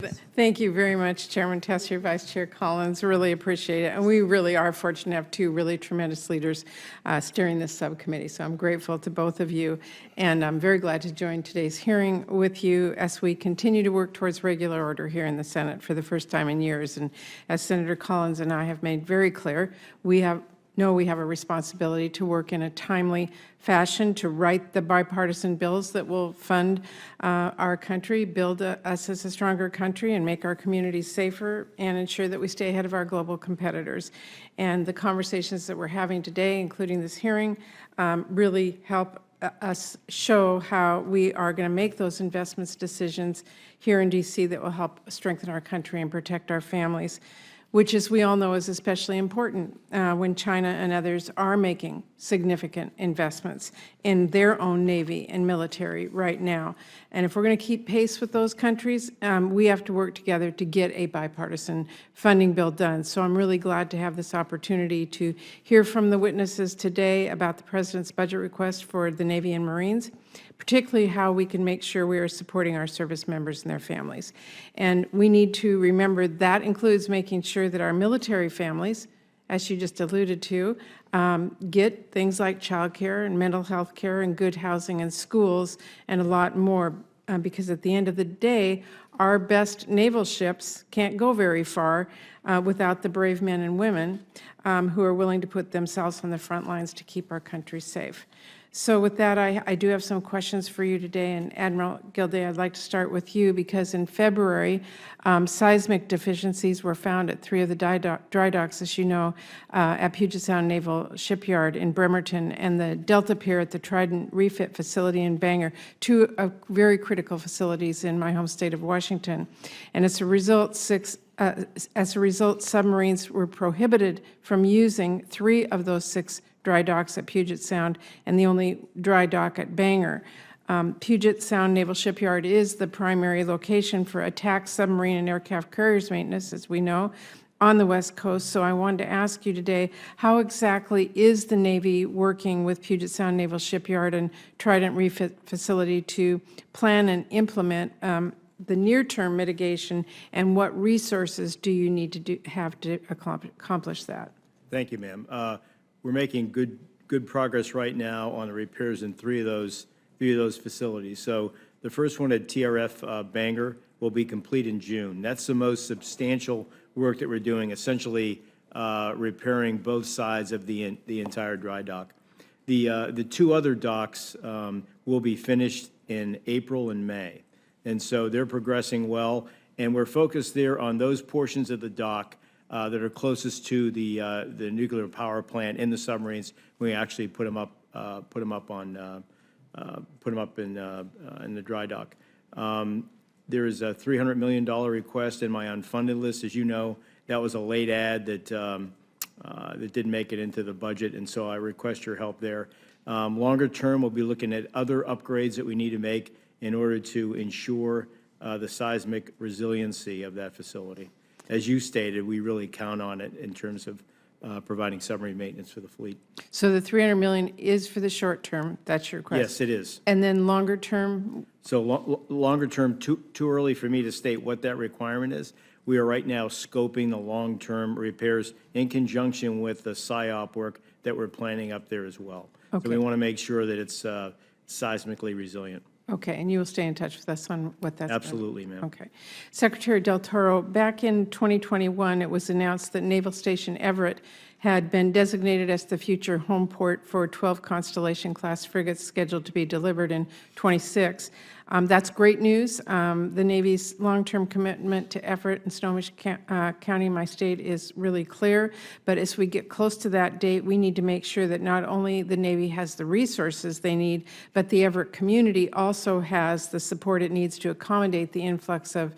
Thank you very much, Chairman Tessier, Vice Chair Collins. Really appreciate it. And we really are fortunate to have two really tremendous leaders steering this subcommittee. So I'm grateful to both of you. And I'm very glad to join today's hearing with you as we continue to work towards regular order here in the Senate for the first time in years. And as Senator Collins and I have made very clear, we have a responsibility to work in a timely fashion to write the bipartisan bills that will fund our country, build us as a stronger country, and make our communities safer, and ensure that we stay ahead of our global competitors. And the conversations that we're having today, including this hearing, really help us show how we are going to make those investments decisions here in D.C. that will help strengthen our country and protect our families, which, as we all know, is especially important when China and others are making significant investments in their own Navy and military right now. And if we're going to keep pace with those countries, we have to work together to get a bipartisan funding bill done. So I'm really glad to have this opportunity to hear from the witnesses today about the President's budget request for the Navy and Marines, particularly how we can make sure we are supporting our service members and their families. And we need to remember that includes making sure that our military families, as you just alluded to, get things like child care and mental health care and good housing and schools and a lot more, because at the end of the day, our best naval ships can't go very far without the brave men and women who are willing to put themselves on the front lines to keep our country safe. So with that, I do have some questions for you today. And Admiral Gilday, I'd like to start with you because in February, seismic deficiencies were found at 3 of the dry docks, as you know, at Puget Sound Naval Shipyard in Bremerton and the Delta Pier at the Trident Refit Facility in Bangor, two very critical facilities in my home state of Washington. And as a result, submarines were prohibited from using 3 of those 6 dry docks at Puget Sound and the only dry dock at Bangor. Puget Sound Naval Shipyard is the primary location for attack submarine and aircraft carriers maintenance, as we know, on the West Coast. So I wanted to ask you today, how exactly is the Navy working with Puget Sound Naval Shipyard and Trident Refit Facility to plan and implement the near-term mitigation, and what resources do you need to have to accomplish that? Thank you, ma'am. We're making good progress right now on the repairs in three of those facilities. So the first one at TRF Bangor will be complete in June. That's the most substantial work that we're doing, essentially repairing both sides of the entire dry dock. The 2 other docks will be finished in April and May, and so they're progressing well. And we're focused there on those portions of the dock that are closest to the nuclear power plant in the submarines. We actually put them up in the dry dock. There is a $300 million request in my unfunded list. As you know, that was a late add that didn't make it into the budget, and so I request your help there. Longer term, we'll be looking at other upgrades that we need to make in order to ensure the seismic resiliency of that facility. As you stated, we really count on it in terms of providing submarine maintenance for the fleet. So the $300 million is for the short term. That's your request? Yes, it is. And then longer term? So longer term, too early for me to state what that requirement is. We are right now scoping the long-term repairs in conjunction with the SIOP work that we're planning up there as well. Okay. So we want to make sure that it's seismically resilient. Okay, and you will stay in touch with us on what that's Absolutely, ma'am. Okay. Secretary Del Toro, back in 2021, it was announced that Naval Station Everett had been designated as the future home port for 12 Constellation-class frigates scheduled to be delivered in 26. That's great news. The Navy's long-term commitment to Everett and Snohomish County, my state, is really clear. But as we get close to that date, we need to make sure that not only the Navy has the resources they need, but the Everett community also has the support it needs to accommodate the influx of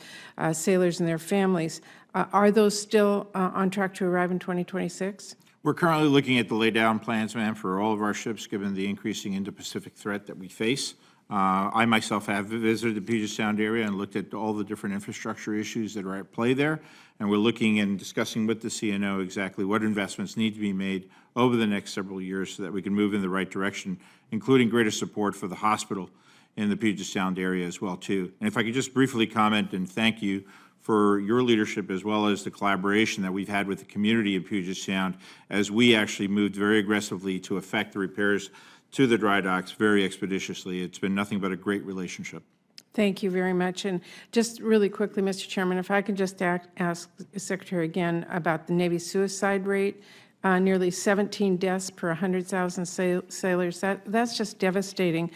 sailors and their families. Are those still on track to arrive in 2026? We're currently looking at the laydown plans, ma'am, for all of our ships, given the increasing Indo-Pacific threat that we face. I myself have visited the Puget Sound area and looked at all the different infrastructure issues that are at play there, and we're looking and discussing with the CNO exactly what investments need to be made over the next several years so that we can move in the right direction, including greater support for the hospital in the Puget Sound area as well, too. And if I could just briefly comment and thank you for your leadership as well as the collaboration that we've had with the community of Puget Sound as we actually moved very aggressively to effect the repairs to the dry docks very expeditiously. It's been nothing but a great relationship. Thank you very much. And just really quickly, Mr. Chairman, if I could just ask the Secretary again about the Navy suicide rate, nearly 17 deaths per 100,000 sailors. That's just devastating.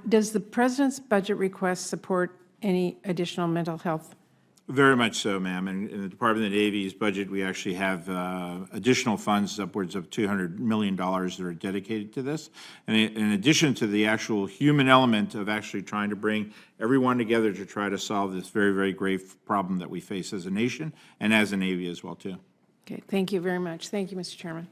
Does the President's budget request support any additional mental health? Very much so, ma'am. And in the Department of the Navy's budget, we actually have additional funds upwards of $200 million that are dedicated to this. And in addition to the actual human element of actually trying to bring everyone together to try to solve this very, very grave problem that we face as a nation and as a Navy as well, too. Okay, thank you very much. Thank you, Mr. Chairman.